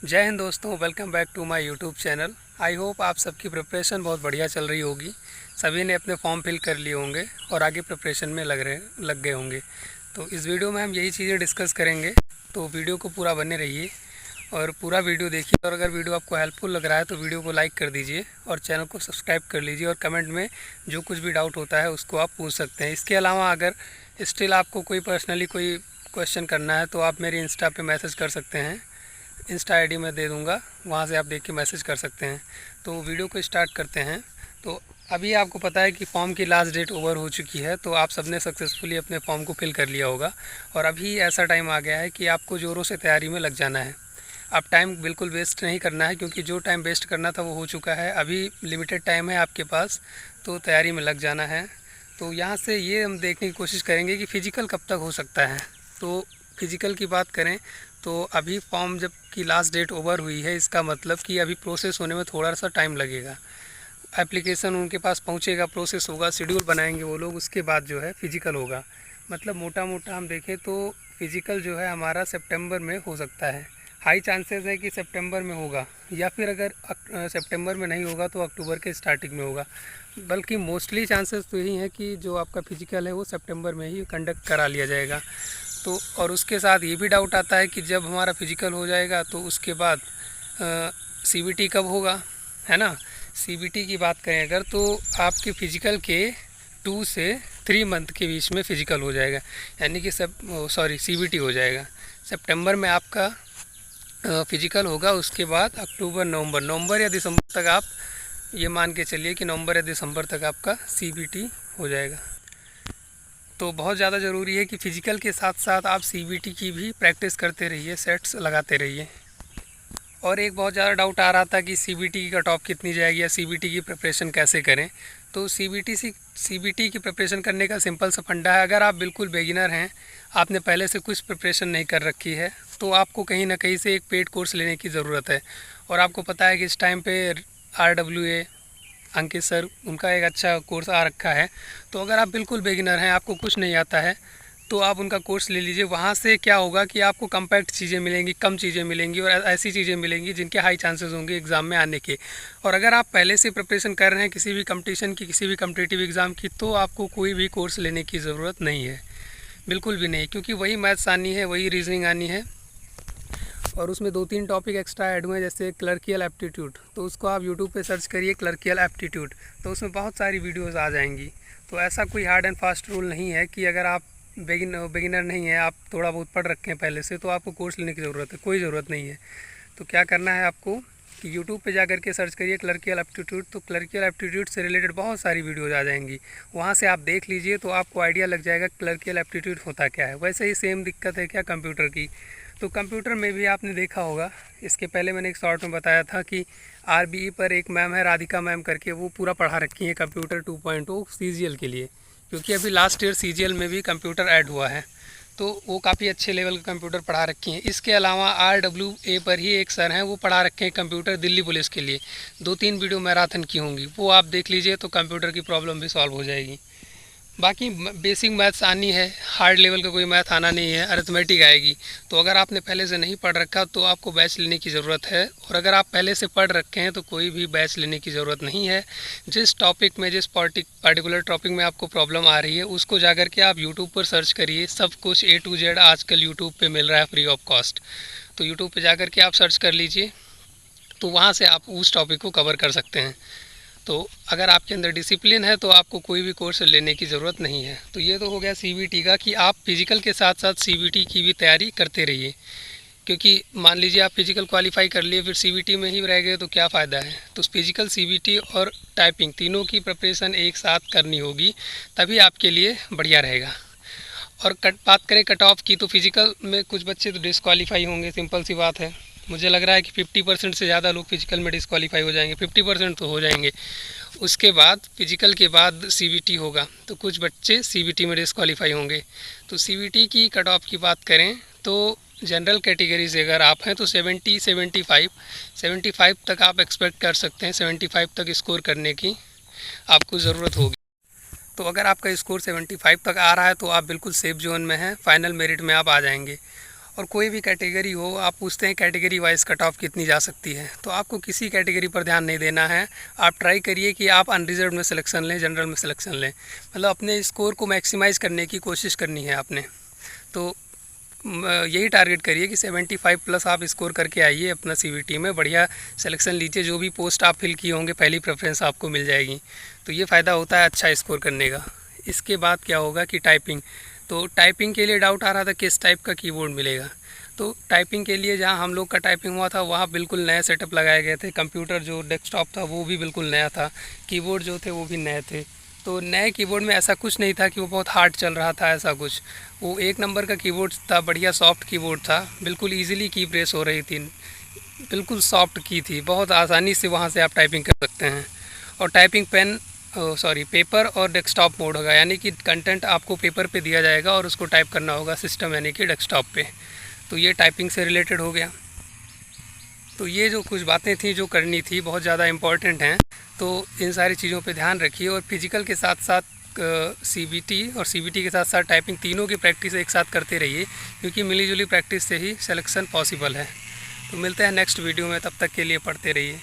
जय हिंद दोस्तों, welcome back to my YouTube channel. I hope आप सबकी प्रिपरेशन बहुत बढ़िया चल रही होगी। सभी ने अपने फॉर्म फिल कर लिए होंगे और आगे प्रिपरेशन में लग गए होंगे। तो इस वीडियो में हम यही चीज़ें डिस्कस करेंगे, तो वीडियो को पूरा बने रहिए और पूरा वीडियो देखिए। और अगर वीडियो आपको हेल्पफुल लग रहा है तो वीडियो को लाइक कर दीजिए और चैनल को सब्सक्राइब कर लीजिए। और कमेंट में जो कुछ भी डाउट होता है उसको आप पूछ सकते हैं। इसके अलावा अगर स्टिल आपको कोई पर्सनली कोई क्वेश्चन करना है तो आप मेरी इंस्टा पे मैसेज कर सकते हैं। इंस्टा आईडी मैं दे दूंगा, वहाँ से आप देख के मैसेज कर सकते हैं। तो वीडियो को स्टार्ट करते हैं। तो अभी आपको पता है कि फॉर्म की लास्ट डेट ओवर हो चुकी है, तो आप सबने सक्सेसफुली अपने फॉर्म को फिल कर लिया होगा। और अभी ऐसा टाइम आ गया है कि आपको ज़ोरों से तैयारी में लग जाना है। अब टाइम बिल्कुल वेस्ट नहीं करना है, क्योंकि जो टाइम वेस्ट करना था वो हो चुका है। अभी लिमिटेड टाइम है आपके पास, तो तैयारी में लग जाना है। तो यहाँ से ये हम देखने की कोशिश करेंगे कि फ़िज़िकल कब तक हो सकता है। तो फ़िज़िकल की बात करें तो अभी फॉर्म जब की लास्ट डेट ओवर हुई है, इसका मतलब कि अभी प्रोसेस होने में थोड़ा सा टाइम लगेगा। एप्लीकेशन उनके पास पहुंचेगा, प्रोसेस होगा, शेड्यूल बनाएंगे वो लोग, उसके बाद जो है फ़िज़िकल होगा। मतलब मोटा मोटा हम देखें तो फ़िज़िकल जो है हमारा सितंबर में हो सकता है। हाई चांसेस है कि सितंबर में होगा, या फिर अगर सितंबर में नहीं होगा तो अक्टूबर के स्टार्टिंग में होगा। बल्कि मोस्टली चांसेस तो यही है कि जो आपका फ़िज़िकल है वो सितंबर में ही कंडक्ट करा लिया जाएगा। तो और उसके साथ ये भी डाउट आता है कि जब हमारा फ़िज़िकल हो जाएगा तो उसके बाद सीबीटी कब होगा, है ना। सीबीटी की बात करें अगर, तो आपके फ़िज़िकल के 2 से 3 मंथ के बीच में फ़िज़िकल हो जाएगा, यानी कि सीबीटी हो जाएगा। सितंबर में आपका फ़िज़िकल होगा, उसके बाद अक्टूबर नवंबर या दिसंबर तक आप ये मान के चलिए कि नवंबर या दिसंबर तक आपका सीबीटी हो जाएगा। तो बहुत ज़्यादा ज़रूरी है कि फ़िज़िकल के साथ साथ आप सीबीटी की भी प्रैक्टिस करते रहिए, सेट्स लगाते रहिए। और एक बहुत ज़्यादा डाउट आ रहा था कि सीबीटी की कट ऑफ कितनी जाएगी या सीबीटी की प्रिपरेशन कैसे करें। तो सीबीटी की प्रिपरेशन करने का सिंपल सा फंडा है। अगर आप बिल्कुल बिगिनर हैं, आपने पहले से कुछ प्रिपरेशन नहीं कर रखी है, तो आपको कहीं ना कहीं से एक पेड कोर्स लेने की ज़रूरत है। और आपको पता है कि इस टाइम पे RWA अंकित सर, उनका एक अच्छा कोर्स आ रखा है। तो अगर आप बिल्कुल बिगिनर हैं, आपको कुछ नहीं आता है, तो आप उनका कोर्स ले लीजिए। वहाँ से क्या होगा कि आपको कम्पैक्ट चीज़ें मिलेंगी, कम चीज़ें मिलेंगी और ऐसी चीज़ें मिलेंगी जिनके हाई चांसेस होंगे एग्ज़ाम में आने के। और अगर आप पहले से प्रिपरेशन कर रहे हैं किसी भी कंपटीशन की, किसी भी कम्पिटिटिव एग्ज़ाम की, तो आपको कोई भी कोर्स लेने की ज़रूरत नहीं है, बिल्कुल भी नहीं। क्योंकि वही मैथ्स आनी है, वही रीजनिंग आनी है, और उसमें 2-3 टॉपिक एक्स्ट्रा ऐड हुए हैं, जैसे क्लर्कियल एप्टीट्यूड। तो उसको आप यूट्यूब पे सर्च करिए क्लर्कियल एप्टीट्यूड, तो उसमें बहुत सारी वीडियोस आ जाएंगी। तो ऐसा कोई हार्ड एंड फास्ट रूल नहीं है कि अगर आप बिगिनर नहीं है, आप थोड़ा बहुत पढ़ रखे हैं पहले से, तो आपको कोर्स लेने की ज़रूरत है। कोई ज़रूरत नहीं है। तो क्या करना है आपको कि यूट्यूब पे जा कर के सर्च करिए क्लर्कियल एप्टीट्यूड। तो क्लर्कियल एप्टीट्यूड से रिलेटेड बहुत सारी वीडियोज़ आ जाएंगी, वहाँ से आप देख लीजिए, तो आपको आइडिया लग जाएगा क्लर्कियल एप्टीट्यूड होता क्या है। वैसे ही सेम दिक्कत है क्या कंप्यूटर की। तो कंप्यूटर में भी आपने देखा होगा, इसके पहले मैंने एक शॉर्ट में बताया था कि RBE पर एक मैम है, राधिका मैम करके, वो पूरा पढ़ा रखी है कंप्यूटर 2.0 CGL के लिए। क्योंकि अभी लास्ट ईयर CGL में भी कंप्यूटर ऐड हुआ है, तो वो काफ़ी अच्छे लेवल का कंप्यूटर पढ़ा रखी हैं। इसके अलावा RWA पर ही एक सर हैं, वो पढ़ा रखे हैं कंप्यूटर दिल्ली पुलिस के लिए। 2-3 वीडियो मैराथन की होंगी, वो आप देख लीजिए, तो कंप्यूटर की प्रॉब्लम भी सॉल्व हो जाएगी। बाकी बेसिक मैथ्स आनी है, हार्ड लेवल का कोई मैथ आना नहीं है, अरिथमेटिक आएगी। तो अगर आपने पहले से नहीं पढ़ रखा तो आपको बैच लेने की ज़रूरत है। और अगर आप पहले से पढ़ रखे हैं तो कोई भी बैच लेने की ज़रूरत नहीं है। जिस टॉपिक में, जिस पर्टिकुलर टॉपिक में आपको प्रॉब्लम आ रही है, उसको जाकर के आप यूट्यूब पर सर्च करिए। सब कुछ A to Z आजकल यूट्यूब पर मिल रहा है फ्री ऑफ कॉस्ट। तो यूट्यूब पर जाकर के आप सर्च कर लीजिए, तो वहाँ से आप उस टॉपिक को कवर कर सकते हैं। तो अगर आपके अंदर डिसिप्लिन है तो आपको कोई भी कोर्स लेने की ज़रूरत नहीं है। तो ये तो हो गया सीबीटी का, कि आप फिज़िकल के साथ साथ सीबीटी की भी तैयारी करते रहिए। क्योंकि मान लीजिए आप फिज़िकल क्वालिफाई कर लिए, फिर सीबीटी में ही रह गए, तो क्या फ़ायदा है। तो फिज़िकल, सीबीटी और टाइपिंग तीनों की प्रिपरेशन एक साथ करनी होगी, तभी आपके लिए बढ़िया रहेगा। और बात करें कट ऑफ की, तो फिज़िकल में कुछ बच्चे तो डिसक्वालीफाई होंगे, सिंपल सी बात है। मुझे लग रहा है कि 50% से ज़्यादा लोग फिज़िकल में डिसक्वालीफाई हो जाएंगे, 50% तो हो जाएंगे। उसके बाद फिज़िकल के बाद सीबीटी होगा, तो कुछ बच्चे सीबीटी में डिसक्वालीफाई होंगे। तो सीबीटी की कट ऑफ की बात करें तो जनरल कैटेगरी से अगर आप हैं तो 75 तक आप एक्सपेक्ट कर सकते हैं। 75 तक स्कोर करने की आपको ज़रूरत होगी। तो अगर आपका स्कोर 75 तक आ रहा है तो आप बिल्कुल सेफ जोन में हैं, फाइनल मेरिट में आप आ जाएंगे। और कोई भी कैटेगरी हो, आप पूछते हैं कैटेगरी वाइज कट ऑफ कितनी जा सकती है, तो आपको किसी कैटेगरी पर ध्यान नहीं देना है। आप ट्राई करिए कि आप अनरिजर्व में सिलेक्शन लें, जनरल में सिलेक्शन लें, मतलब अपने स्कोर को मैक्सिमाइज़ करने की कोशिश करनी है आपने। तो यही टारगेट करिए कि 75 प्लस आप स्कोर करके आइए अपना CVT में, बढ़िया सिलेक्शन लीजिए। जो भी पोस्ट आप फिल किए होंगे पहली प्रेफरेंस आपको मिल जाएगी। तो ये फ़ायदा होता है अच्छा स्कोर करने का। इसके बाद क्या होगा कि टाइपिंग, तो टाइपिंग के लिए डाउट आ रहा था किस टाइप का कीबोर्ड मिलेगा। तो टाइपिंग के लिए जहाँ हम लोग का टाइपिंग हुआ था वहाँ बिल्कुल नए सेटअप लगाए गए थे। कंप्यूटर जो डेस्कटॉप था वो भी बिल्कुल नया था, कीबोर्ड जो थे वो भी नए थे। तो नए कीबोर्ड में ऐसा कुछ नहीं था कि वो बहुत हार्ड चल रहा था, ऐसा कुछ। वो एक नंबर का कीबोर्ड था, बढ़िया सॉफ्ट कीबोर्ड था, बिल्कुल ईजिली की प्रेस हो रही थी, बिल्कुल सॉफ्ट की थी, बहुत आसानी से वहाँ से आप टाइपिंग कर सकते हैं। और टाइपिंग पेपर और डेस्कटॉप मोड होगा, यानी कि कंटेंट आपको पेपर पे दिया जाएगा और उसको टाइप करना होगा सिस्टम यानी कि डेस्कटॉप पे। तो ये टाइपिंग से रिलेटेड हो गया। तो ये जो कुछ बातें थी जो करनी थी बहुत ज़्यादा इम्पॉर्टेंट हैं, तो इन सारी चीज़ों पे ध्यान रखिए। और फिजिकल के साथ साथ CBT और CBT के साथ साथ टाइपिंग, तीनों की प्रैक्टिस एक साथ करते रहिए, क्योंकि मिली जुली प्रैक्टिस से ही सिलेक्शन पॉसिबल है। तो मिलते हैं नेक्स्ट वीडियो में, तब तक के लिए पढ़ते रहिए।